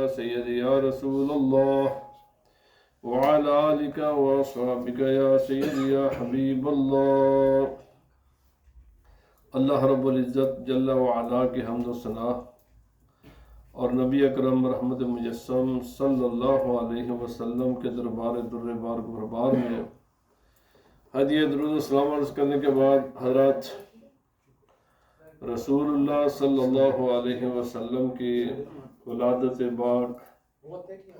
يا سيدي يا رسول الله وعلى آلك وأصحابك يا سيدي يا حبيب الله۔ اللہ رب العزت جل وعلا کی حمد و ثنا اور نبی اکرم رحمت مجسم صلی اللہ علیہ وسلم کے دربار در بارگزار میں ہدیہ درود و سلام عرض کرنے کے بعد حضرات، رسول اللہ صلی اللہ علیہ وسلم کی ولادت پاک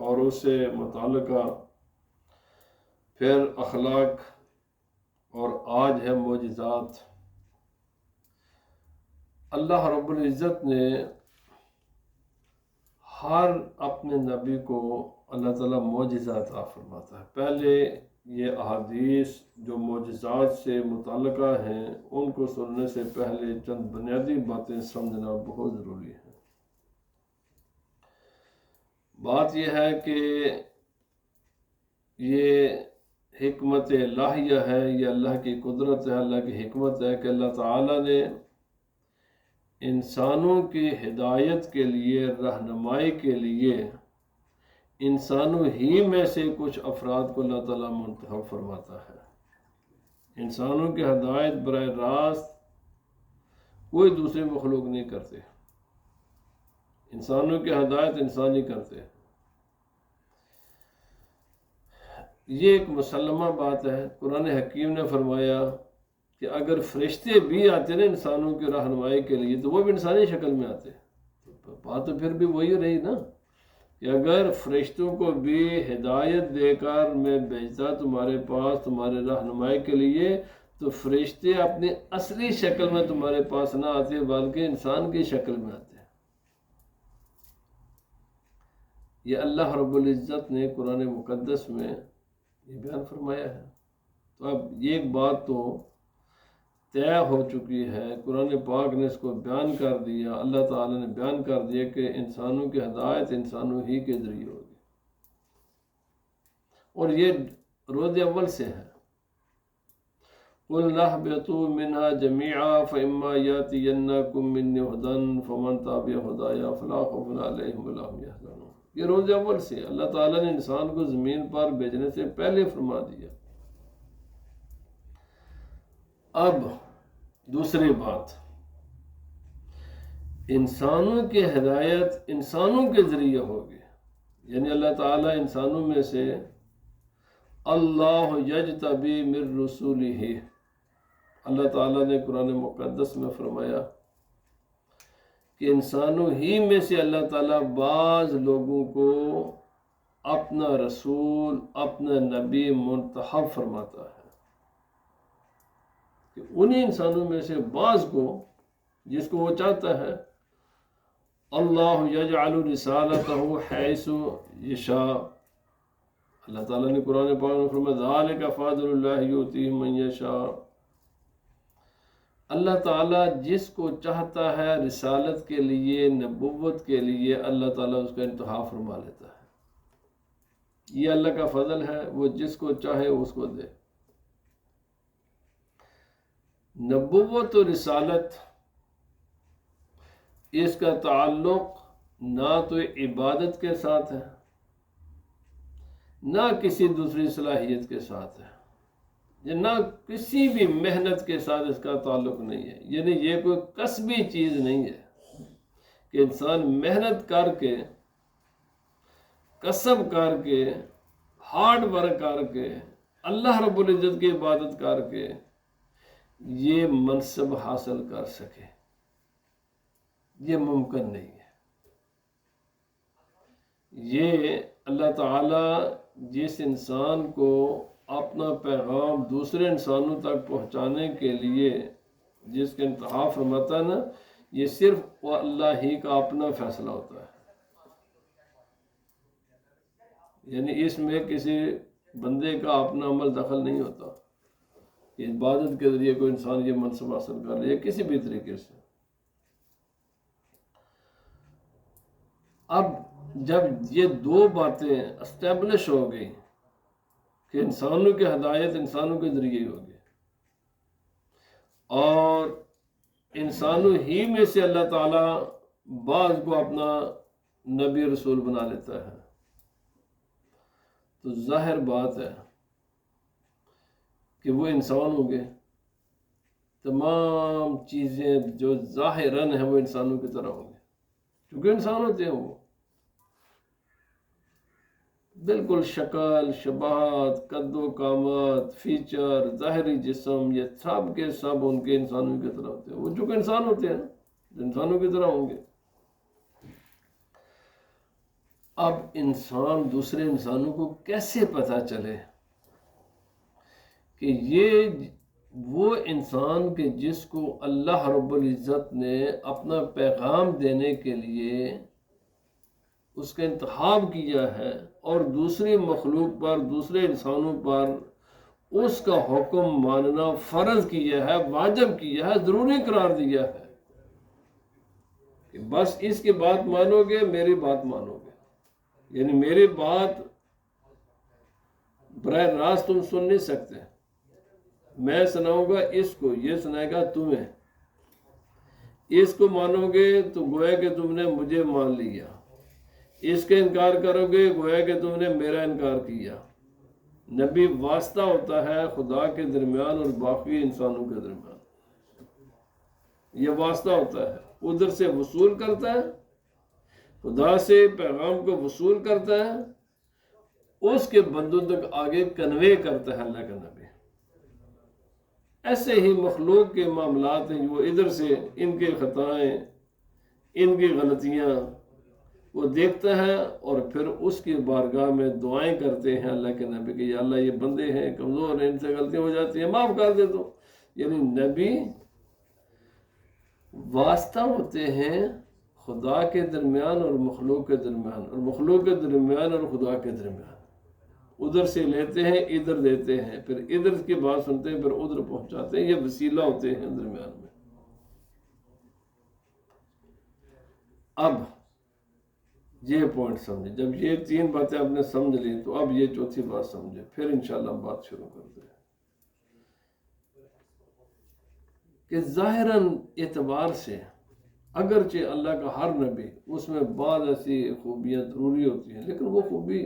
اور اس سے متعلقہ پھر اخلاق اور آج ہے معجزات۔ اللہ رب العزت نے ہر اپنے نبی کو اللہ تعالیٰ معجزات عطا فرماتا ہے۔ پہلے یہ احادیث جو معجزات سے متعلقہ ہیں ان کو سننے سے پہلے چند بنیادی باتیں سمجھنا بہت ضروری ہے۔ بات یہ ہے کہ یہ حکمت الہیہ ہے، یہ اللہ کی قدرت ہے، اللہ کی حکمت ہے کہ اللہ تعالیٰ نے انسانوں کی ہدایت کے لیے، رہنمائی کے لیے انسانوں ہی میں سے کچھ افراد کو اللہ تعالیٰ منتخب فرماتا ہے۔ انسانوں کی ہدایت براہ راست کوئی دوسرے مخلوق نہیں کرتے، انسانوں کی ہدایت انسان ہی کرتے ہیں۔ یہ ایک مسلمہ بات ہے۔ قرآن حکیم نے فرمایا کہ اگر فرشتے بھی آتے نا انسانوں کی رہنمائی کے لیے تو وہ بھی انسانی شکل میں آتے۔ بات تو پھر بھی وہی رہی نا کہ اگر فرشتوں کو بھی ہدایت دے کر میں بھیجتا تمہارے پاس تمہارے رہنمائی کے لیے، تو فرشتے اپنی اصلی شکل میں تمہارے پاس نہ آتے بلکہ انسان کی شکل میں آتے۔ یہ اللہ رب العزت نے قرآن مقدس میں یہ بیان فرمایا ہے۔ تو اب ایک بات تو طے ہو چکی ہے، قرآن پاک نے اس کو بیان کر دیا، اللہ تعالیٰ نے بیان کر دیا کہ انسانوں کی ہدایت انسانوں ہی کے ذریعے ہوگی، اور یہ روز اول سے ہے۔ قُلْ اهْبِطُوا مِنْهَا جَمِيعًا فَإِمَّا يَأْتِيَنَّكُم مِّنِّي هُدًى فَمَن تَبِعَ هُدَايَ فَلَا خوف عَلَيْهِمْ وَلَا هُمْ يَحْزَنُونَ۔ یہ روز اول سے اللہ تعالیٰ نے انسان کو زمین پر بھیجنے سے پہلے فرما دیا۔ اب دوسری بات، انسانوں کی ہدایت انسانوں کے ذریعے ہوگی، یعنی اللہ تعالیٰ انسانوں میں سے اللہ یجتبی من رسولہ، اللہ تعالیٰ نے قرآن مقدس میں فرمایا کہ انسانوں ہی میں سے اللہ تعالیٰ بعض لوگوں کو اپنا رسول، اپنا نبی منتخب فرماتا ہے، کہ انہی انسانوں میں سے بعض کو جس کو وہ چاہتا ہے، اللہ یجعل رسالتہ حیث یشاء، اللہ تعالیٰ نے قرآن پاک میں فرمایا ذالک فضل اللہ یؤتیہ من یشاء، اللہ تعالیٰ جس کو چاہتا ہے رسالت کے لیے، نبوت کے لیے، اللہ تعالیٰ اس کا انتخاب فرما لیتا ہے۔ یہ اللہ کا فضل ہے، وہ جس کو چاہے اس کو دے۔ نبوت و رسالت اس کا تعلق نہ تو عبادت کے ساتھ ہے نہ کسی دوسری صلاحیت کے ساتھ ہے، نہ کسی بھی محنت کے ساتھ اس کا تعلق نہیں ہے، یعنی یہ کوئی کسبی چیز نہیں ہے کہ انسان محنت کر کے، کسب کر کے، ہارڈ ورک کر کے، اللہ رب العزت کی عبادت کر کے یہ منصب حاصل کر سکے، یہ ممکن نہیں ہے۔ یہ اللہ تعالیٰ جس انسان کو اپنا پیغام دوسرے انسانوں تک پہنچانے کے لیے جس کا انتخاب فرماتا ہے نا، یہ صرف وہ اللہ ہی کا اپنا فیصلہ ہوتا ہے، یعنی اس میں کسی بندے کا اپنا عمل دخل نہیں ہوتا کہ عبادت کے ذریعے کوئی انسان یہ منصب حاصل کر لے کسی بھی طریقے سے۔ اب جب یہ دو باتیں اسٹیبلش ہو گئی کہ انسانوں کی ہدایت انسانوں کے ذریعے ہوگی اور انسانوں ہی میں سے اللہ تعالیٰ بعض کو اپنا نبی رسول بنا لیتا ہے، تو ظاہر بات ہے کہ وہ انسان ہوں گے، تمام چیزیں جو ظاہراً ہیں وہ انسانوں کی طرح ہوں گے، کیونکہ انسان ہوتے ہیں وہ بالکل شکل، شباہت، قد و قامت، فیچر، ظاہری جسم، یہ سب کے سب ان کے انسانوں کی طرح ہوتے ہیں، وہ چونکہ انسان ہوتے ہیں نا، انسانوں کی طرح ہوں گے۔ اب انسان دوسرے انسانوں کو کیسے پتہ چلے کہ یہ وہ انسان کہ جس کو اللہ رب العزت نے اپنا پیغام دینے کے لیے اس کا انتخاب کیا ہے اور دوسری مخلوق پر، دوسرے انسانوں پر اس کا حکم ماننا فرض کیا ہے، واجب کیا ہے، ضروری قرار دیا ہے کہ بس اس کی بات مانو گے، میری بات مانو گے، یعنی میری بات براہ راست تم سن نہیں سکتے، میں سناؤں گا اس کو، یہ سنائے گا تمہیں، اس کو مانو گے تو گویا کہ تم نے مجھے مان لیا، اس کا انکار کرو گے گویا کہ تم نے میرا انکار کیا۔ نبی واسطہ ہوتا ہے خدا کے درمیان اور باقی انسانوں کے درمیان، یہ واسطہ ہوتا ہے، ادھر سے وصول کرتا ہے، خدا سے پیغام کو وصول کرتا ہے، اس کے بندوں تک آگے کنوے کرتا ہے اللہ کا نبی۔ ایسے ہی مخلوق کے معاملات ہیں وہ ادھر سے ان کے خطائیں، ان کی غلطیاں وہ دیکھتا ہے اور پھر اس کی بارگاہ میں دعائیں کرتے ہیں اللہ کے نبی کہ یا اللہ یہ بندے ہیں کمزور ہیں، ان سے غلطیاں ہو جاتی ہیں، معاف کر دے تو۔ یعنی نبی واسطہ ہوتے ہیں خدا کے درمیان اور مخلوق کے درمیان، اور مخلوق کے درمیان اور خدا کے درمیان، ادھر سے لیتے ہیں ادھر دیتے ہیں، پھر ادھر کی بات سنتے ہیں پھر ادھر پہنچاتے ہیں، یہ وسیلہ ہوتے ہیں درمیان میں۔ اب یہ پوائنٹ سمجھے، جب یہ تین باتیں آپ نے سمجھ لی تو اب یہ چوتھی بات سمجھے، پھر انشاءاللہ ہم بات شروع کرتے ہیں کہ ظاہراً اعتبار سے اگرچہ اللہ کا ہر نبی اس میں بعض ایسی خوبیاں ضروری ہوتی ہیں، لیکن وہ خوبی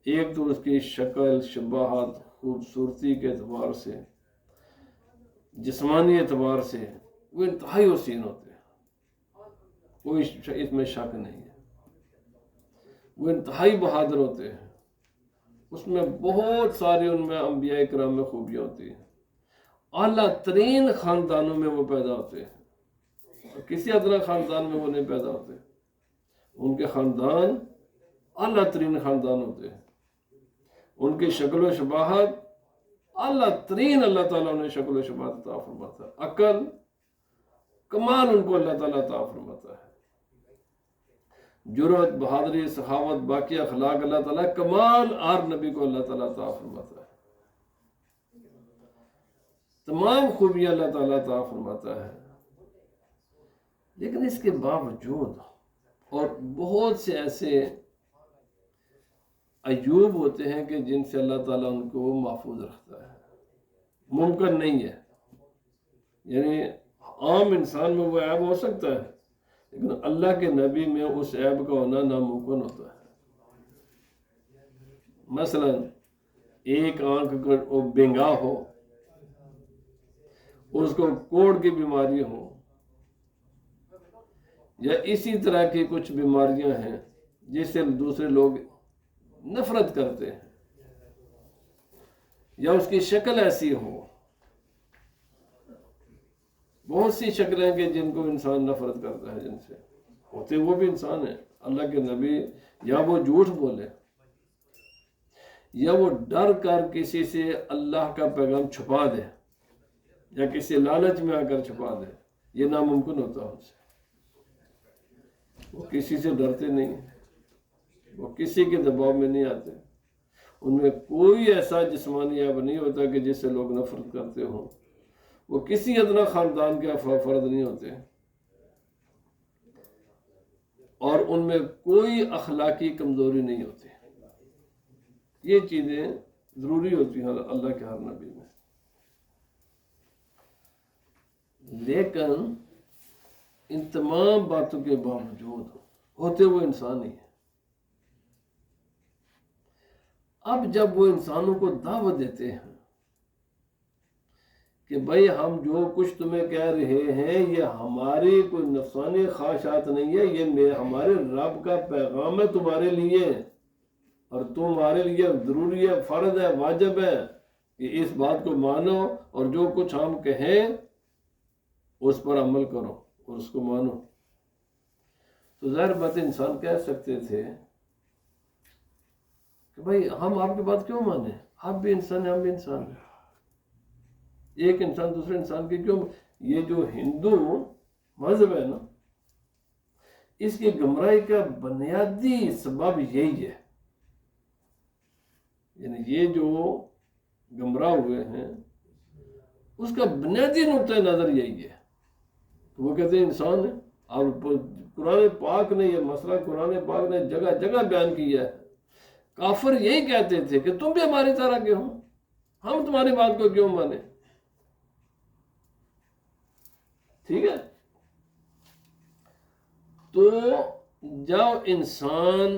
ایک تو اس کی شکل، شباہت، خوبصورتی کے اعتبار سے، جسمانی اعتبار سے وہ انتہائی حسین ہوتے ہیں، کوئی اس میں شک نہیں ہے، وہ انتہائی بہادر ہوتے ہیں، اس میں بہت ساری ان میں انبیاء کرام میں خوبیاں ہوتی ہیں، اعلیٰ ترین خاندانوں میں وہ پیدا ہوتے ہیں، اور کسی ادنا خاندان میں وہ نہیں پیدا ہوتے، ان کے خاندان اعلیٰ ترین خاندان ہوتے ہیں، ان کی شکل و شباہت اعلیٰ ترین اللہ تعالیٰ نے شکل و شباہت عطا فرماتا ہے، عقل کمال ان کو اللہ تعالیٰ عطا فرماتا ہے، جرأت، بہادری، سخاوت، باقی اخلاق اللہ تعالیٰ کمال ہر نبی کو اللہ تعالیٰ عطا فرماتا ہے، تمام خوبیاں اللہ تعالیٰ عطا فرماتا ہے، لیکن اس کے باوجود اور بہت سے ایسے عیوب ہوتے ہیں کہ جن سے اللہ تعالیٰ ان کو محفوظ رکھتا ہے، ممکن نہیں ہے، یعنی عام انسان میں وہ عیب ہو سکتا ہے لیکن اللہ کے نبی میں اس عیب کا ہونا ناممکن ہوتا ہے۔ مثلا ایک آنکھ کو بینگا ہو، اس کو کوڑ کی بیماری ہو، یا اسی طرح کی کچھ بیماریاں ہیں جس سے دوسرے لوگ نفرت کرتے ہیں، یا اس کی شکل ایسی ہو، بہت سی شکلیں کہ جن کو انسان نفرت کرتا ہے، جن سے ہوتے وہ بھی انسان ہیں، اللہ کے نبی یا وہ جھوٹ بولے یا وہ ڈر کر کسی سے اللہ کا پیغام چھپا دے یا کسی لالچ میں آ کر چھپا دے، یہ ناممکن ہوتا ہے ان سے، وہ کسی سے ڈرتے نہیں، وہ کسی کے دباؤ میں نہیں آتے، ان میں کوئی ایسا جسمانی عیب نہیں ہوتا کہ جس سے لوگ نفرت کرتے ہوں، وہ کسی ادنا خاندان کے فرد نہیں ہوتے، اور ان میں کوئی اخلاقی کمزوری نہیں ہوتی، یہ چیزیں ضروری ہوتی ہیں اللہ کے ہر نبی میں۔ لیکن ان تمام باتوں کے باوجود ہوتے وہ انسان ہی ہے۔ اب جب وہ انسانوں کو دعوت دیتے ہیں کہ بھائی ہم جو کچھ تمہیں کہہ رہے ہیں یہ ہماری کوئی نفسانی خواہشات نہیں ہے، یہ ہمارے رب کا پیغام ہے تمہارے لیے، اور تمہارے لیے ضروری ہے، فرض ہے، واجب ہے کہ اس بات کو مانو اور جو کچھ ہم کہیں اس پر عمل کرو اور اس کو مانو۔ تو ظاہر بات انسان کہہ سکتے تھے کہ بھائی ہم آپ کی بات کیوں مانیں، آپ بھی انسان ہیں ہم بھی انسان ہیں، ایک انسان دوسرے انسان کی کیوں؟ یہ جو ہندو مذہب ہے نا، اس کی گمراہی کا بنیادی سبب یہی ہے، یعنی یہ جو گمراہ ہوئے ہیں اس کا بنیادی نقطۂ نظر یہی ہے۔ تو وہ کہتے ہیں انسان ہے، اور قرآن پاک نے یہ مسئلہ قرآن پاک نے جگہ جگہ بیان کیا ہے۔ کافر یہی کہتے تھے کہ تم بھی ہماری طرح کے ہو، ہم تمہاری بات کو کیوں مانیں؟ ٹھیک ہے، تو جب انسان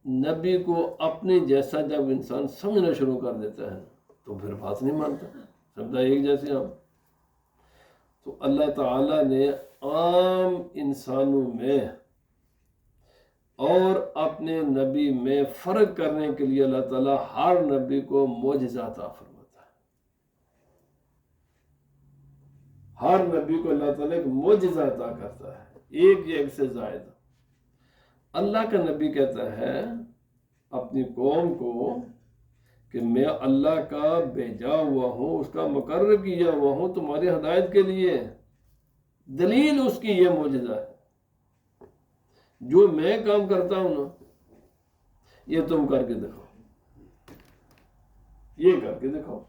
نبی کو اپنے جیسا جب انسان سمجھنا شروع کر دیتا ہے تو پھر بات نہیں مانتا، سمجھا ایک جیسے ہم۔ تو اللہ تعالیٰ نے عام انسانوں میں اور اپنے نبی میں فرق کرنے کے لیے اللہ تعالیٰ ہر نبی کو معجزہ عطا فرماتا ہے۔ ہر نبی کو اللہ تعالیٰ ایک معجزہ عطا کرتا ہے، ایک سے زائد۔ اللہ کا نبی کہتا ہے اپنی قوم کو کہ میں اللہ کا بھیجا ہوا ہوں، اس کا مقرر کیا ہوا ہوں تمہاری ہدایت کے لیے۔ دلیل اس کی یہ معجزہ ہے، جو میں کام کرتا ہوں نا یہ تم کر کے دکھاؤ، یہ کر کے دکھاؤ۔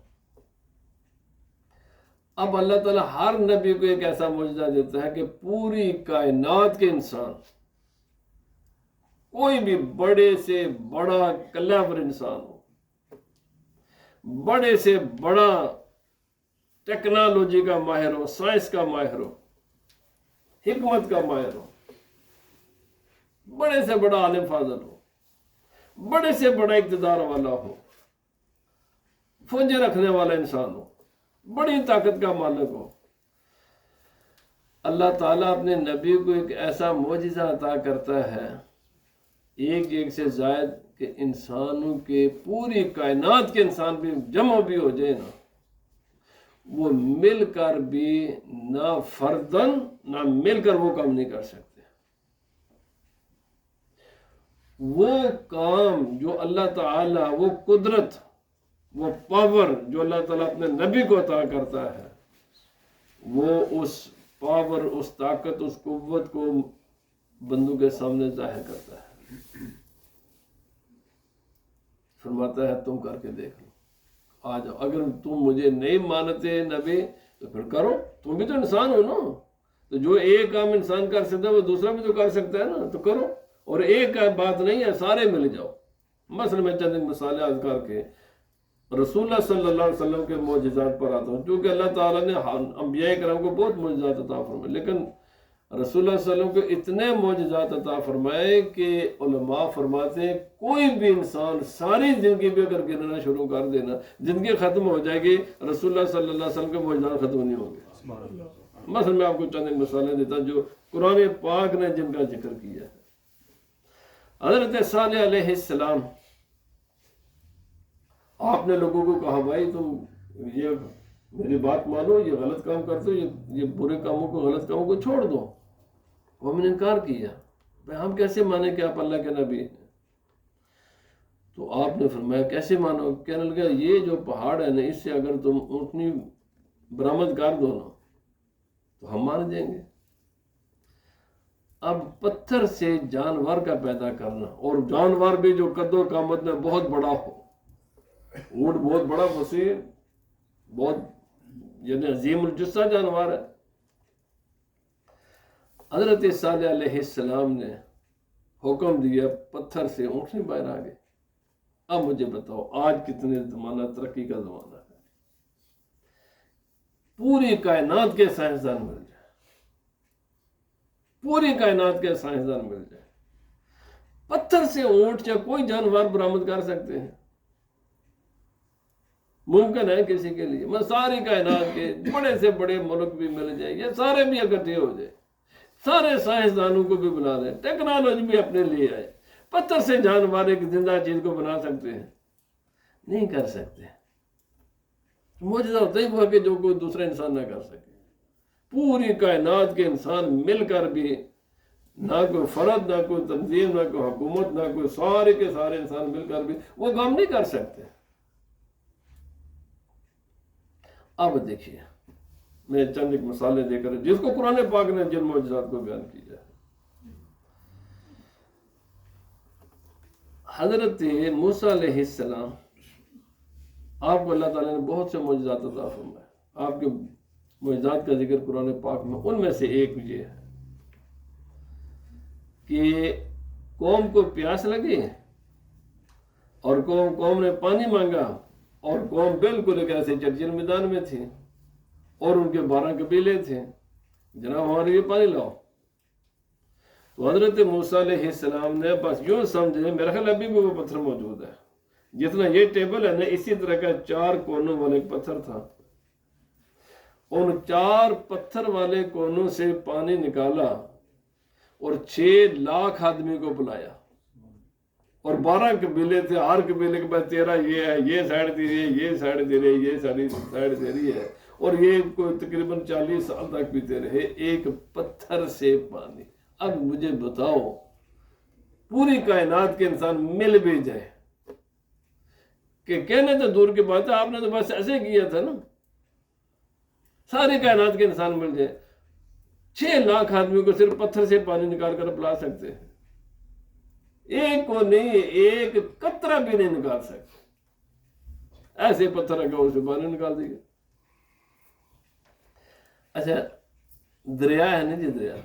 اب اللہ تعالیٰ ہر نبی کو ایک ایسا معجزہ دیتا ہے کہ پوری کائنات کے انسان، کوئی بھی بڑے سے بڑا کلیور انسان ہو، بڑے سے بڑا ٹیکنالوجی کا ماہر ہو، سائنس کا ماہر ہو، حکمت کا ماہر ہو، بڑے سے بڑا عالم فاضل ہو، بڑے سے بڑا اقتدار والا ہو، فوجیں رکھنے والا انسان ہو، بڑی طاقت کا مالک ہو، اللہ تعالیٰ اپنے نبی کو ایک ایسا معجزہ عطا کرتا ہے، ایک سے زائد، کہ انسانوں کے پوری کائنات کے انسان بھی جمع بھی ہو جائے نا، وہ مل کر بھی نہ فردن نہ مل کر وہ کام نہیں کر سکتے۔ وہ کام جو اللہ تعالیٰ، وہ قدرت، وہ پاور جو اللہ تعالیٰ اپنے نبی کو عطا کرتا ہے، وہ اس پاور، اس طاقت، اس قوت کو بندوں کے سامنے ظاہر کرتا ہے، فرماتا ہے تم کر کے دیکھ لو، آ جاؤ۔ اگر تم مجھے نہیں مانتے نبی تو پھر کرو، تم بھی تو انسان ہو نا، تو جو ایک کام انسان کر سکتا ہے وہ دوسرا بھی تو کر سکتا ہے نا، تو کرو۔ اور ایک کا بات نہیں ہے، سارے مل جاؤ۔ مثلا میں چند مثالیں عرض کر کے رسول اللہ صلی اللہ علیہ وسلم کے معجزات پر آتا ہوں، کیونکہ اللہ تعالیٰ نے انبیاء کرام کو بہت معجزات عطا فرمائے، لیکن رسول اللہ صلی اللہ علیہ وسلم کو اتنے معجزات عطا فرمائے کہ علماء فرماتے ہیں کوئی بھی انسان ساری زندگی بھی اگر گننا شروع کر دینا، زندگی ختم ہو جائے گی، رسول اللہ صلی اللہ علیہ وسلم کے معجزات ختم نہیں ہوں گے۔ مثلا میں آپ کو چند مثالیں دیتا ہوں جو قرآن پاک نے جن کا ذکر کیا ہے۔ حضرت صالح علیہ السلام، آپ نے لوگوں کو کہا بھائی تم یہ میری بات مانو، یہ غلط کام کرتے ہو، یہ برے کاموں کو، غلط کاموں کو چھوڑ دو۔ وہ نے انکار کیا، بھائی ہم کیسے مانیں کہ آپ اللہ کے نبی ہیں؟ تو آپ نے فرمایا کیسے مانو؟ کہنے لگا یہ جو پہاڑ ہے نا، اس سے اگر تم اونٹنی برآمد کر دو نا تو ہم مان جائیں گے۔ اب پتھر سے جانور کا پیدا کرنا، اور جانور بھی جو قد و قامت میں بہت بڑا ہو، اونٹ بہت بڑا وسیع، بہت یعنی عظیم الجثہ جانور ہے۔ حضرت صالح علیہ السلام نے حکم دیا، پتھر سے اونٹنی باہر آ گئے۔ اب مجھے بتاؤ آج کتنے زمانہ ترقی کا زمانہ ہے، پوری کائنات کے سائنسدان مل جائے، پوری کائنات کے سائنسدان مل جائے، پتھر سے اونٹ یا کوئی جانور برآمد کر سکتے ہیں؟ ممکن ہے کسی کے لیے؟ میں ساری کائنات کے بڑے سے بڑے ملک بھی مل جائیں، یہ سارے بھی اکٹھے ہو جائیں، سارے سائنسدانوں کو بھی بنا لیں، ٹیکنالوجی بھی اپنے لیے آئے، پتھر سے جانور ایک زندہ چیز کو بنا سکتے ہیں؟ نہیں کر سکتے۔ معجزہ ہوتا ہی وہ کہ جو کوئی دوسرا انسان نہ کر سکے۔ پوری کائنات کے انسان مل کر بھی، نہ کوئی فرد، نہ کوئی تنظیم، نہ کوئی حکومت، نہ کوئی، سارے کے سارے انسان مل کر بھی وہ کام نہیں کر سکتے۔ اب دیکھیے، میں چند ایک مثالیں دے کر جس کو قرآن پاک نے جن معجزات کو بیان کیا ہے۔ حضرت موسیٰ علیہ السلام، آپ کو اللہ تعالیٰ نے بہت سے معجزات عطا فرمائے۔ آپ کے معجزات کا ذکر قرآن پاک میں، ان میں سے ایک یہ ہے کہ قوم کو پیاس لگی اور قوم نے پانی مانگا، اور قوم بالکل ایک ایسے چرچل میدان میں تھی، اور ان کے 12 قبیلے تھے، جناب ہمارے لیے پانی لاؤ۔ تو حضرت موسیٰ علیہ السلام نے بس یوں سمجھے، میرا خیال ابھی بھی وہ پتھر موجود ہے، جتنا یہ ٹیبل ہے نا، اسی طرح کا 4 کونوں والا ایک پتھر تھا، ان 4 پتھر والے کونوں سے پانی نکالا اور 6 لاکھ آدمی کو بلایا، اور 12 قبیلے تھے، ہر قبیلے کے پاس 13 یہ ہے، یہ سائڈ دے رہی ہے، یہ سائڈ دے رہی ہے، یہ سائڈ دے رہی ہے، اور یہ کوئی تقریباً 40 سال تک پیتے رہے ایک پتھر سے پانی۔ اب مجھے بتاؤ، پوری کائنات کے انسان مل بھی جائے، کہ کہنے تو دور کی بات ہے، آپ نے تو بس ایسے کیا تھا نا، ساری کائنات کے انسان مل جائے، 6 لاکھ آدمیوں کو صرف پتھر سے پانی نکال کر پلا سکتے ہیں؟ ایک کو نہیں، ایک قطرہ بھی نہیں نکال سکتے، ایسے پتھر رکھا اسے پانی نکال دیا۔ اچھا، دریا ہے نا جی، دریا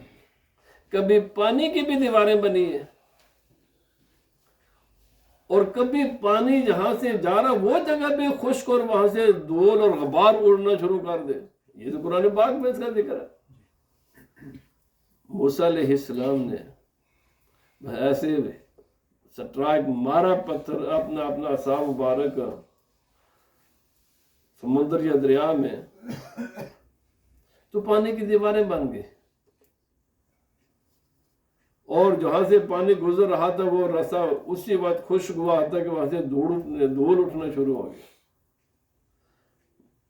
کبھی پانی کی بھی دیواریں بنی ہیں، اور کبھی پانی جہاں سے جا رہا وہ جگہ بھی خشک اور وہاں سے دھول اور غبار اڑنا شروع کر دے۔ یہ تو قرآن پاک میں اس کا ذکر ہے۔ موسیٰ علیہ السلام نے ایسے سٹرائک مارا پتھر، اپنا عصا مبارک سمندر یا دریا میں، تو پانی کی دیواریں بن گئی، اور جہاں سے پانی گزر رہا تھا وہ رسا اسی وقت خشک ہوا تھا کہ وہاں سے دھول اٹھنا شروع ہو گیا۔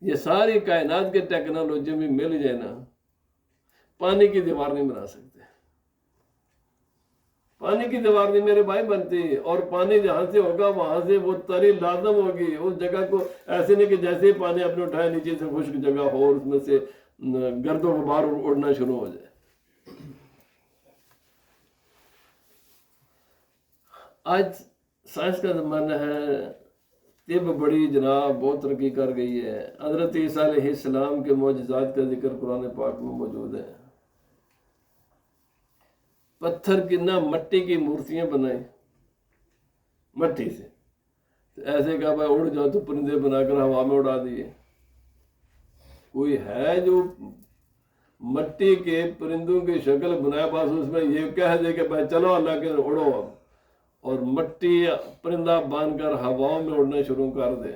یہ ساری کائنات کے ٹیکنالوجی میں مل جائے نا، پانی کی دیوار نہیں بنا سکتے، پانی کی دیوار نہیں میرے بھائی بنتی، اور پانی جہاں سے ہوگا وہاں سے وہ تری لازم ہوگی اس جگہ کو، ایسے نہیں کہ جیسے ہی پانی اپنے اٹھائے نیچے سے خشک جگہ ہو اور اس میں سے گرد و غبار اڑنا شروع ہو جائے۔ آج سائنس کا زمانہ ہے، طب بڑی جناب بہت ترقی کر گئی ہے۔ حضرت عیسیٰ علیہ السلام کے معجزات کا ذکر قرآن پاک میں موجود ہے۔ پتھر کی نہ مٹی کی مورتیاں بنائیں، مٹی سے، ایسے کہا بھائی اڑ جاؤ تو پرندے بنا کر ہوا میں اڑا دیے۔ کوئی ہے جو مٹی کے پرندوں کی شکل بنائے، بس اس میں یہ کہہ دے کہ بھائی چلو اللہ کے اڑو اب، اور مٹی پرندہ باندھ کر ہواؤں میں اڑنا شروع کر دے؟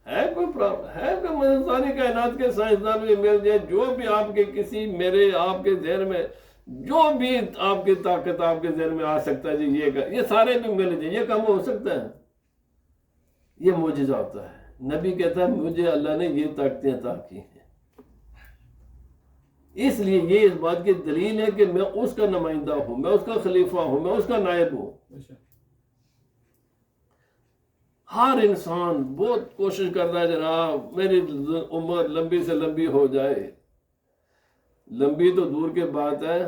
ہے کوئی پرابلم؟ ہے کوئی مدد؟ ساری کائنات کے سائنسدان بھی مل جائے، جو بھی آپ کے کسی میرے آپ کے ذہن میں جو بھی آپ کی طاقت آپ کے ذہن میں آ سکتا ہے جی یہ سارے بھی مل جائیں، یہ کام ہو سکتا ہے؟ یہ معجزہ ہوتا ہے۔ نبی کہتا ہے مجھے اللہ نے یہ طاقتیں عطا کی ہیں، اس لیے یہ اس بات کی دلیل ہے کہ میں اس کا نمائندہ ہوں، میں اس کا خلیفہ ہوں، میں اس کا نائب ہوں۔ ہر انسان بہت کوشش کرتا ہے جناب میری عمر لمبی سے لمبی ہو جائے، لمبی تو دور کے بات ہے۔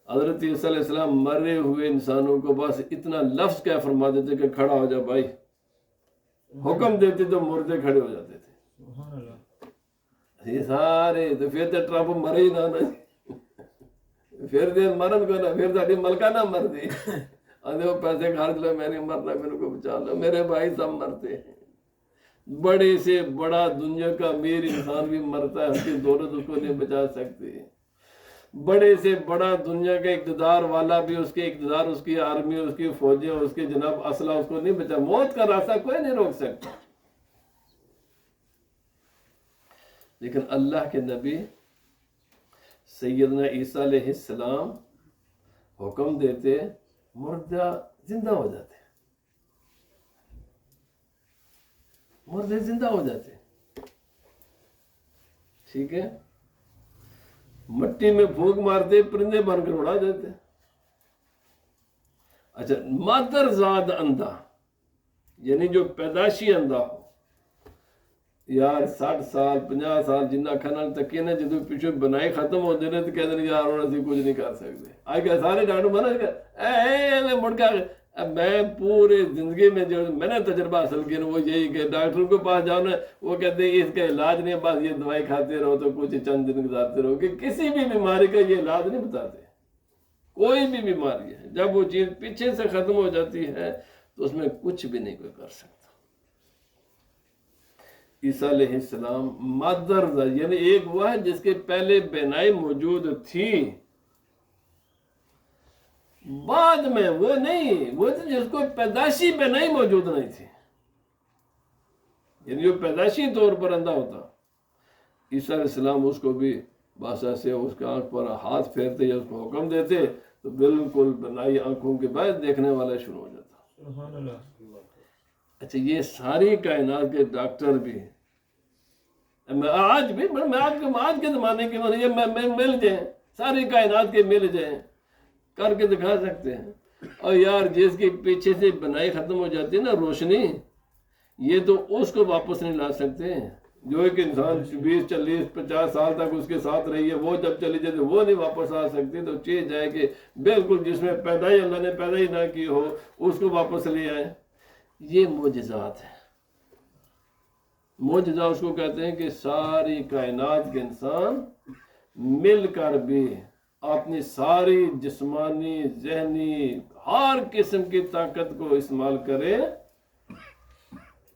حضرت عیسیٰ علیہ السلام مرے ہوئے انسانوں کو بس اتنا لفظ کیا فرما دیتے کہ کھڑا ہو جا بھائی، حکم دیتے تو مردے کھڑے ہو جاتے تھے۔ یہ سارے تو پھر تو ٹرمپ مرے ہی نہ پھر دے مرن کو نہ، پھر ساڑی ملکہ نہ مر دی، وہ پیسے خرچ لو، میں نہیں مرنا، میرے کو بچا لو، میرے بھائی سب مرتے ہیں۔ بڑے سے بڑا دنیا کا امیر انسان بھی مرتا ہے، اس کی دولت اس کو نہیں بچا سکتی۔ بڑے سے بڑا دنیا کا اقتدار والا بھی، اس کے اقتدار، اس کی آرمی، اس کی فوجیں، اس کے جناب اسلحہ اس کو نہیں بچا، موت کا راستہ کوئی نہیں روک سکتا۔ لیکن اللہ کے نبی سیدنا عیسیٰ علیہ السلام حکم دیتے، مردہ زندہ ہو جاتے، مردے زندہ ہو جاتے، ٹھیک ہے، مٹی میں پھونک مارتے، پرندے بن کر اڑا دیتے۔ اچھا، مادر زاد اندھا یعنی جو پیدائشی اندھا ہو، یار 60 سال 50 سال جنہ کھانا تکی نا، جدو پیچھے بنائی ختم ہو جائے تو کہتے ہیں یار انہوں نے کچھ نہیں کر سکتے۔ آج کل سارے ڈاکٹر منع مڑ کے اب میں پورے زندگی میں جو میں نے تجربہ حاصل کیا وہ یہی کہ ڈاکٹر کے پاس جاؤ نا، وہ کہتے ہیں اس کا علاج نہیں، بس یہ دوائی کھاتے رہو تو کچھ چند دن گزارتے رہو، کہ کسی بھی بیماری کا یہ علاج نہیں بتاتے۔ کوئی بھی بیماری ہے جب وہ چیز پیچھے سے ختم ہو جاتی ہے تو اس میں کچھ بھی نہیں کوئی کر سکتا۔ عیسیٰ علیہ السلام مادر یعنی ایک وہ ہے جس کے پہلے بینائی موجود تھی، بعد میں وہ نہیں، وہ جس کو پیدائشی بینائی موجود نہیں تھی، یعنی جو پیدائشی طور پر اندھا ہوتا، عیسیٰ علیہ السلام اس کو بھی بس ایسے اس کے آنکھ پر ہاتھ پھیرتے یا اس کو حکم دیتے تو بالکل بنائی آنکھوں کے بعد دیکھنے والا شروع ہو جاتا۔ سبحان اللہ۔ اچھا، یہ ساری کائنات کے ڈاکٹر بھی آج بھی آج کے زمانے کے مل جائیں، ساری کائنات کے مل جائیں، کر کے دکھا سکتے ہیں۔ اور یار جس کی پیچھے سے بنائی ختم ہو جاتی ہے نا روشنی، یہ تو اس کو واپس نہیں لا سکتے۔ جو ایک انسان 20 40 50 سال تک اس کے ساتھ رہی ہے، وہ جب چلی جاتی وہ نہیں واپس آ سکتی، تو چیز جائے کہ بالکل جس میں پیدائی اللہ نے پیدا ہی نہ کی ہو اس کو واپس لے آئے۔ یہ معجزات ہے۔ معجزہ اس کو کہتے ہیں کہ ساری کائنات کے انسان مل کر بھی اپنی ساری جسمانی ذہنی ہر قسم کی طاقت کو استعمال کرے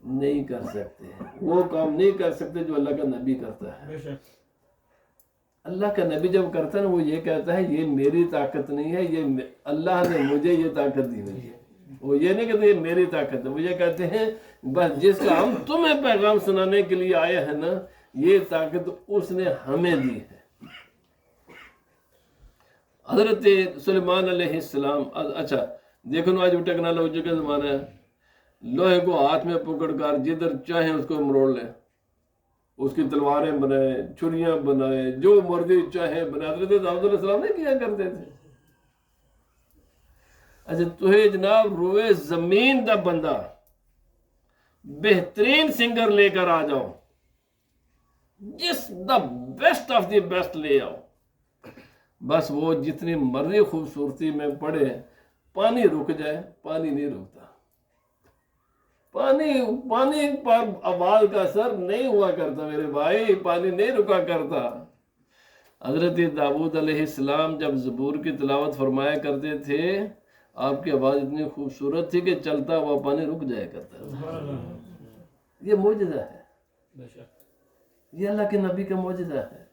نہیں کر سکتے، وہ کام نہیں کر سکتے جو اللہ کا نبی کرتا ہے۔ اللہ کا نبی جب کرتا ہے نا، وہ یہ کہتا ہے یہ میری طاقت نہیں ہے، یہ اللہ نے مجھے یہ طاقت دی ہوئی ہے۔ وہ یہ نہیں کہتے یہ میری طاقت ہے، وہ یہ کہتے ہیں بس جس کا ہم تمہیں پیغام سنانے کے لیے آئے ہیں نا، یہ طاقت اس نے ہمیں دی ہے۔ حضرت سلیمان علیہ السلام، اچھا دیکھو نا آج وہ ٹیکنالوجی کا زمانہ ہے، لوہے کو ہاتھ میں پکڑ کر جدھر چاہیں اس کو مروڑ لیں، اس کی تلواریں بنائے، چھریاں بنائے، جو مرضی چاہے بنا۔ حضرت داؤد علیہ السلام نہیں کیا کرتے تھے۔ اچھا تو جناب روئے زمین دا بندہ بہترین سنگر لے کر آ جاؤ، جس the best of the best لے آؤ، بس وہ جتنی مرضی خوبصورتی میں پڑے، پانی رک جائے، پانی نہیں رکتا۔ پانی پر آواز کا اثر نہیں ہوا کرتا میرے بھائی، پانی نہیں رکا کرتا۔ حضرت داؤد علیہ السلام جب زبور کی تلاوت فرمایا کرتے تھے، آپ کی آواز اتنی خوبصورت تھی کہ چلتا ہوا پانی رک جایا کرتا تھا۔ یہ معجزہ ہے، یہ اللہ کے نبی کا معجزہ ہے۔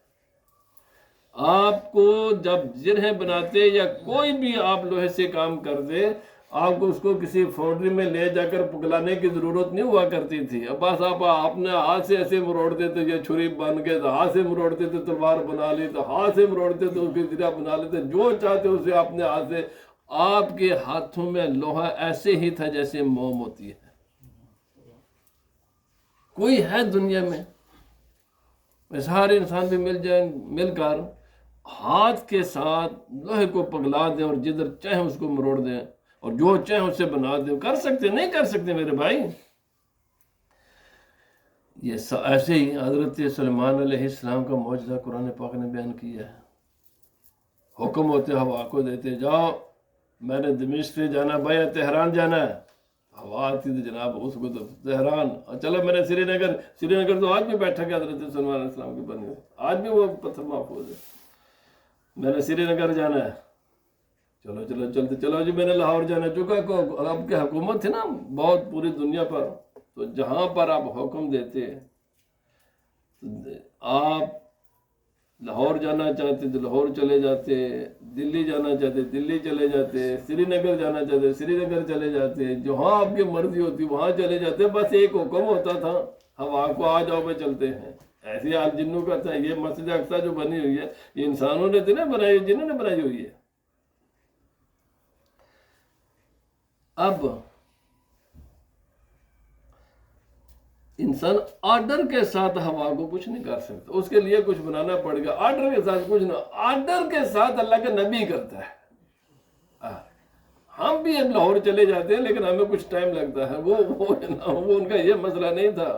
آپ کو جب جرہیں بناتے یا کوئی بھی آپ لوہے سے کام کر دے، آپ کو اس کو کسی فوڈری میں لے جا کر پگلانے کی ضرورت نہیں ہوا کرتی تھی۔ اب بس آپ نے ہاتھ سے ایسے مروڑتے تھے، یہ چھری بن گئے تو ہاتھ سے مروڑتے تھے، تلوار بنا لی تو ہاتھ سے مروڑتے تھے، اس کی زرہ بنا لیتے، جو چاہتے اسے اپنے ہاتھ سے۔ آپ کے ہاتھوں میں لوہا ایسے ہی تھا جیسے موم ہوتی ہے۔ کوئی ہے دنیا میں سارے انسان بھی مل جائیں، مل کر ہاتھ کے ساتھ لوہے کو پگلا دیں اور جدھر چاہیں اس کو مروڑ دیں اور جو چاہیں اسے بنا دیں؟ کر سکتے نہیں کر سکتے میرے بھائی؟ یہ ایسے ہی حضرت سلیمان علیہ السلام کا معجزہ قرآن پاک نے بیان کیا ہے۔ حکم ہوتے ہوا کو دیتے، جاؤ میں نے دمشق سے جانا بھائی، تہران جانا ہے۔ ہوا آتی تھی جناب اس کو تو تہران، چلو میں نے سری نگر تو آج بھی بیٹھا کہ حضرت سلیمان علیہ السلام کی بنی، آج بھی وہ پتھر محفوظ ہے۔ میں نے سری نگر جانا ہے، چلو چلتے چلو جی میں نے لاہور جانا، چونکہ آپ کی حکومت تھی نا بہت پوری دنیا پر، تو جہاں پر آپ حکم دیتے آپ لاہور جانا چاہتے تو لاہور چلے جاتے، دلی جانا چاہتے دلی چلے جاتے، سری نگر جانا چاہتے سری نگر چلے جاتے، جہاں آپ کی مرضی ہوتی وہاں چلے جاتے، بس ایک حکم ہوتا تھا ہوا کو آ جاؤ پہ چلتے ہیں۔ ایسے حال جنوں کا تھا۔ یہ مسجد اقصی جو بنی ہوئی ہے یہ انسانوں نے تو نہیں بنائی ہوئی، جنہوں نے بنائی ہوئی ہے۔ اب انسان آرڈر کے ساتھ ہوا کو کچھ نہیں کر سکتا، اس کے لیے کچھ بنانا پڑے گا۔ آرڈر کے ساتھ کچھ نہ، آرڈر کے ساتھ اللہ کے نبی کرتا ہے۔ ہم بھی لاہور چلے جاتے ہیں لیکن ہمیں کچھ ٹائم لگتا ہے۔ وہ ان کا یہ مسئلہ نہیں تھا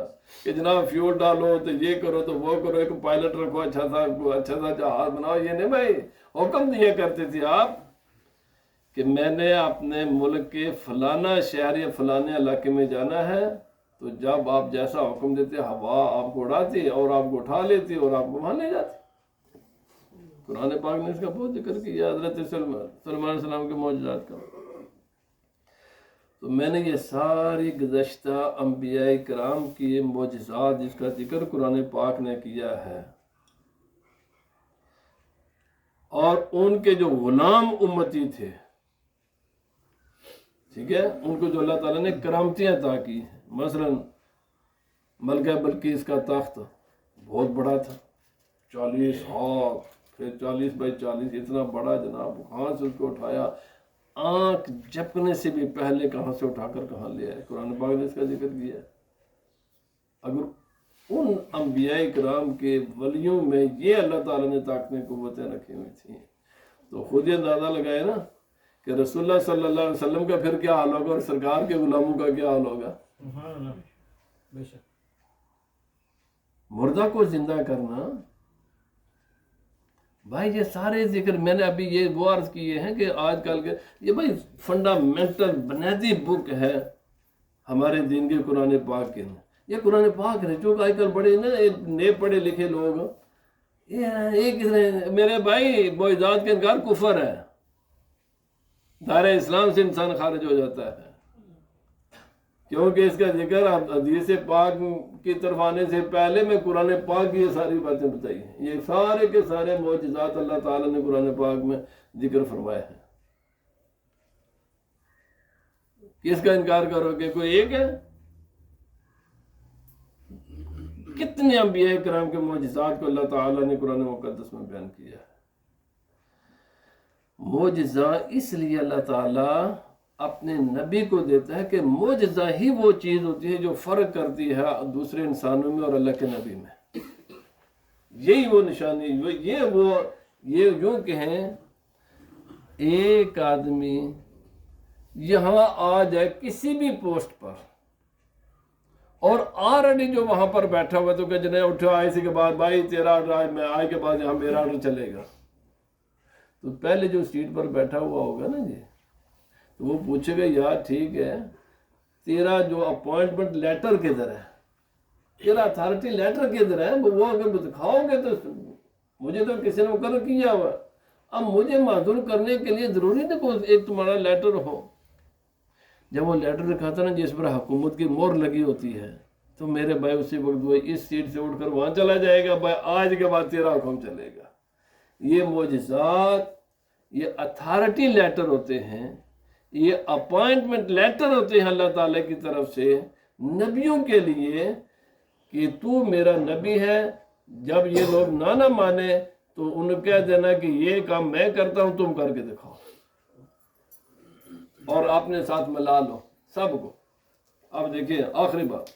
کہ جناب فیول ڈالو تو یہ کرو تو وہ کرو، ایک پائلٹ رکھو اچھا سا جہاز بناؤ، یہ نہیں بھائی۔ حکم دیا کرتے تھے آپ کہ میں نے اپنے ملک کے فلانا شہر یا فلانے علاقے میں جانا ہے، تو جب آپ جیسا حکم دیتے ہوا آپ کو اڑاتی اور آپ کو اٹھا لیتی اور آپ کو وہاں لے جاتی۔ قرآن پاک نے اس کا بہت ذکر کیا، حضرت سلمان علیہ السلام کے معجزات کا۔ تو میں نے یہ ساری گزشتہ انبیاء کرام کی معجزات جس کا ذکر قرآن پاک نے کیا ہے، اور ان کے جو غلام امتی تھے، ٹھیک ہے، ان کو جو اللہ تعالیٰ نے کرامتیں عطا کی، مثلا ملکہ بلقیس کا تخت بہت بڑا تھا، 40 ہاتھ، پھر 40 بائی 40، اتنا بڑا جناب، کہاں سے اس کو اٹھایا، آنکھ جھپکنے سے بھی پہلے کہاں سے اٹھا کر کہاں لے آئے، قرآن پاک نے اس کا ذکر کیا ہے۔ اگر ان انبیاء کرام کے ولیوں میں یہ اللہ تعالیٰ نے طاقتیں قوتیں رکھی ہوئی تھیں، تو خود یہ اندازہ لگائے نا کہ رسول اللہ صلی اللہ علیہ وسلم کا پھر کیا حال ہوگا اور سرکار کے غلاموں کا کیا حال ہوگا۔ مردہ کو زندہ کرنا، بھائی یہ سارے ذکر میں نے ابھی یہ وہ عرض کیے ہیں کہ آج کل کے یہ بھائی فنڈامنٹل بنیادی بک ہے ہمارے دین کے قرآن پاک کے۔ یہ قرآن پاک ہے جو آج کل بڑے نا نئے پڑھے لکھے لوگ میرے بھائی معجزات کے انکار کفر ہے، دائرہ اسلام سے انسان خارج ہو جاتا ہے، کیونکہ اس کا ذکر حدیث پاک کی طرف آنے سے پہلے میں قرآن پاک کی یہ ساری باتیں بتائی ہیں۔ یہ سارے کے سارے معجزات اللہ تعالیٰ نے قرآن پاک میں ذکر فرمائے ہیں۔ کس کا انکار کرو گے؟ کوئی ایک ہے؟ کتنے انبیاء کرام کے معجزات کو اللہ تعالیٰ نے قرآن مقدس میں بیان کیا ہے۔ معجزہ اس لیے اللہ تعالیٰ اپنے نبی کو دیتا ہے کہ معجزہ ہی وہ چیز ہوتی ہے جو فرق کرتی ہے دوسرے انسانوں میں اور اللہ کے نبی میں۔ یہی وہ نشانی، یہ یوں کہیں ایک آدمی یہاں آ جائے کسی بھی پوسٹ پر اور آلریڈی جو وہاں پر بیٹھا ہوا تو کہ جنہیں اٹھا اسی کے بعد بھائی تیرا آرڈر، میں آئے کے بعد یہاں میرا آرڈر چلے گا، تو پہلے جو سیٹ پر بیٹھا ہوا ہوگا نا جی، تو وہ پوچھے گا یار ٹھیک ہے تیرا جو اپوائنٹمنٹ لیٹر کدھر ہے، تیرا اتھارٹی لیٹر کدھر ہے، وہ اگر دکھاؤ گے تو مجھے تو کسی نے مقرر کیا ہوا، اب مجھے معذور کرنے کے لیے ضروری نہیں کوئی ایک تمہارا لیٹر ہو۔ جب وہ لیٹر دکھاتا نا جس پر حکومت کی مہر لگی ہوتی ہے، تو میرے بھائی اسی وقت وہ اس سیٹ سے اٹھ کر وہاں چلا جائے گا، بھائی آج کے بعد تیرا حکم چلے گا۔ یہ معجزات، یہ اتھارٹی لیٹر ہوتے ہیں، یہ اپوائنٹمنٹ لیٹر ہوتے ہیں اللہ تعالیٰ کی طرف سے نبیوں کے لیے کہ تو میرا نبی ہے۔ جب یہ لوگ نہ مانے تو انہیں کہہ دینا کہ یہ کام میں کرتا ہوں تم کر کے دکھاؤ، اور اپنے ساتھ ملا لو سب کو۔ اب دیکھیں آخری بات،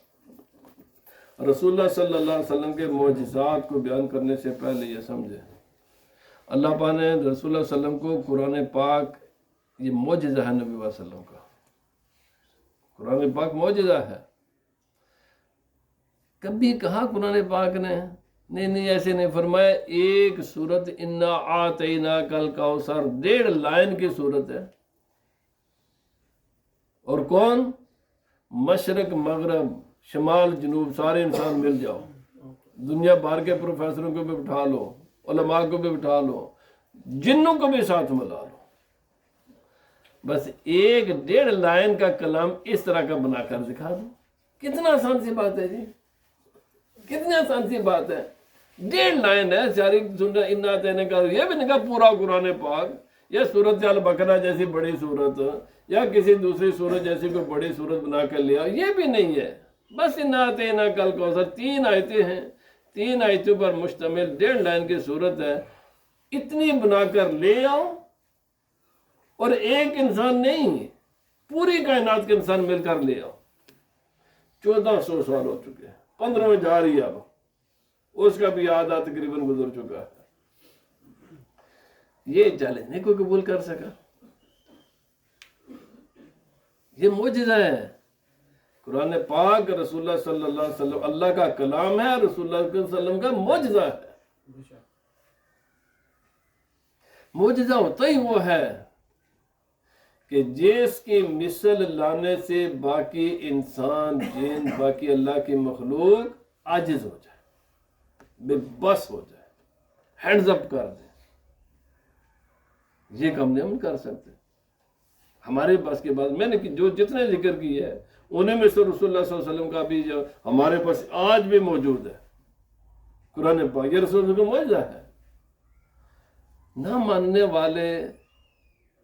رسول اللہ صلی اللہ علیہ وسلم کے معجزات کو بیان کرنے سے پہلے یہ سمجھے اللہ پاک نے رسول اللہ صلی اللہ علیہ وسلم کو قرآن پاک یہ معجزہ ہے، نبی صلی اللہ علیہ وسلم کا قرآن پاک معجزہ ہے۔ کبھی کہا قرآن پاک نے نہیں ایسے نہیں فرمایا، ایک سورت انا اعطیناک الکوثر 1.5 لائن کی سورت ہے، اور کون؟ مشرق مغرب شمال جنوب سارے انسان مل جاؤ، دنیا بھر کے پروفیسروں کو بھی بٹھا لو، علماء کو بھی بٹھا لو، جنوں کو بھی ساتھ ملا لو، بس 1.5 لائن کا کلام اس طرح کا بنا کر دکھا دو۔ کتنا آسان سی بات ہے جی، کتنی آسان سی بات ہے۔ 1.5 لائن ہے ساری سن رہے انا تینے کا، یہ بھی نہیں کہا پورا قرآن پاک، یا سورت البقرہ جیسی بڑی صورت یا کسی دوسری صورت جیسی کوئی بڑی صورت بنا کر لیا، یہ بھی نہیں ہے، بس انا تینا کل کوثر 3 آیتیں ہیں، 3 آیتوں پر مشتمل 1.5 لائن کی صورت ہے، اتنی بنا کر لے آؤ، اور ایک انسان نہیں پوری کائنات کے انسان مل کر لے آؤ۔ 1400 سال ہو چکے ہیں، 15ویں جا رہی ہے اب، اس کا بھی آدھا تقریباً گزر چکا ہے، یہ چیلنج نہیں کوئی قبول کر سکا، یہ معجزہ ہے۔ قرآن پاک رسول اللہ صلی اللہ علیہ وسلم اللہ کا کلام ہے، رسول اللہ صلی اللہ علیہ وسلم کا معجزہ ہے۔ معجزہ ہوتا ہی وہ ہے کہ جس کی مثل لانے سے باقی انسان جن باقی اللہ کی مخلوق عاجز ہو جائے، بے بس ہو جائے، ہینڈز اپ کر دیں، یہ کام نہیں ہم کر سکتے، ہمارے پاس کے بعد میں نے جو جتنے ذکر کی ہے انہیں میں سے رسول اللہ صلی اللہ علیہ وسلم کا بھی جو ہمارے پاس آج بھی موجود ہے قرآن پاک، یہ رسول اللہ کا معجزہ ہے۔ نہ ماننے والے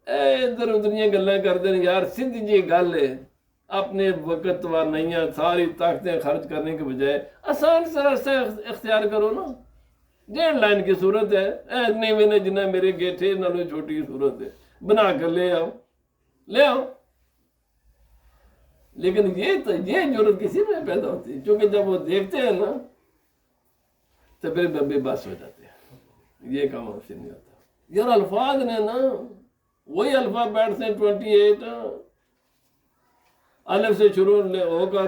ادھر ادھر گلیں کرتے ہیں، یار سیدھی جی گل ہے، اپنے وقت و نہیں ساری طاقتیں خرچ کرنے کے بجائے آسان سے راستہ اختیار کرو نا۔ 1.5 لائن کی صورت ہے، اتنے میں نے جنہیں میرے گیٹھے نالوں چھوٹی صورت ہے، بنا کر لے آؤ، لے آؤ۔ لیکن یہ ضرورت کسی میں پیدا ہوتی ہے، چونکہ جب وہ دیکھتے ہیں نا تو پھر بے بس ہو جاتے ہیں، یہ کام ہم سے نہیں ہوتا۔ یار الفاظ نے نا وہی الفاظ بیٹھتے ہیں 28 الف سے شروع ہو کر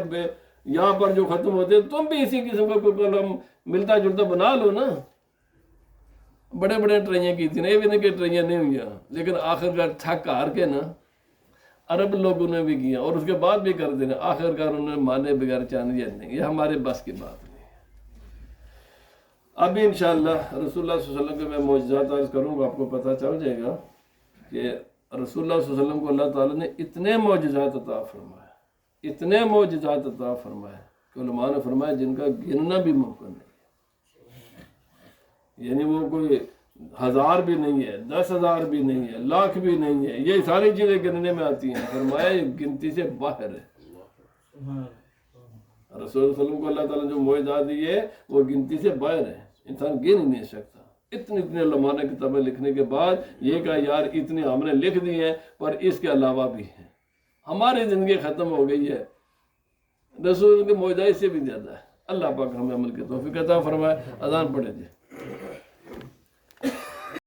یہاں پر جو ختم ہوتے ہیں، تم بھی اسی قسم کا کوئی کلام ملتا جلتا بنا لو نا۔ بڑے بڑے ٹرائیاں کی تھی نا، یہ بھی نہیں کہ ٹرائیاں نہیں ہوئی، لیکن آخر کار تھک ہار کے نا عرب لوگوں نے بھی کیا اور اس کے بعد بھی کر دینا، آخر کار انہوں نے مانے بغیر چاند نہیں، یہ ہمارے بس کی بات نہیں ہے۔ ابھی انشاءاللہ رسول اللہ صلی اللہ علیہ وسلم کے میں معجزات عرض کروں گا، آپ کو پتہ چل جائے گا کہ رسول اللہ صلی اللہ علیہ وسلم کو اللہ تعالیٰ نے اتنے معجزات عطا فرمائے، اتنے معجزات عطا فرمائے کہ علماء نے فرمایا جن کا گننا بھی ممکن نہیں ہے، یعنی وہ کوئی 1000 بھی نہیں ہے، 10,000 بھی نہیں ہے، لاکھ بھی نہیں ہے، یہ ساری چیزیں گننے میں آتی ہیں، فرمایا یہ گنتی سے باہر ہے۔ رسول اللہ صلی اللہ علیہ وسلم کو اللہ تعالیٰ نے جو معجزات دیے وہ گنتی سے باہر ہے، انسان گن ہی نہیں سکتا۔ اتنے علماء نے کتابیں لکھنے کے بعد یہ کہا یار اتنے ہم نے لکھ دی ہیں، پر اس کے علاوہ بھی ہیں، ہماری زندگی ختم ہو گئی ہے، رسول کے معجزات سے بھی زیادہ ہے۔ اللہ پاک ہمیں عمل کی توفیق عطا فرمائے۔ اذان پڑھے جی۔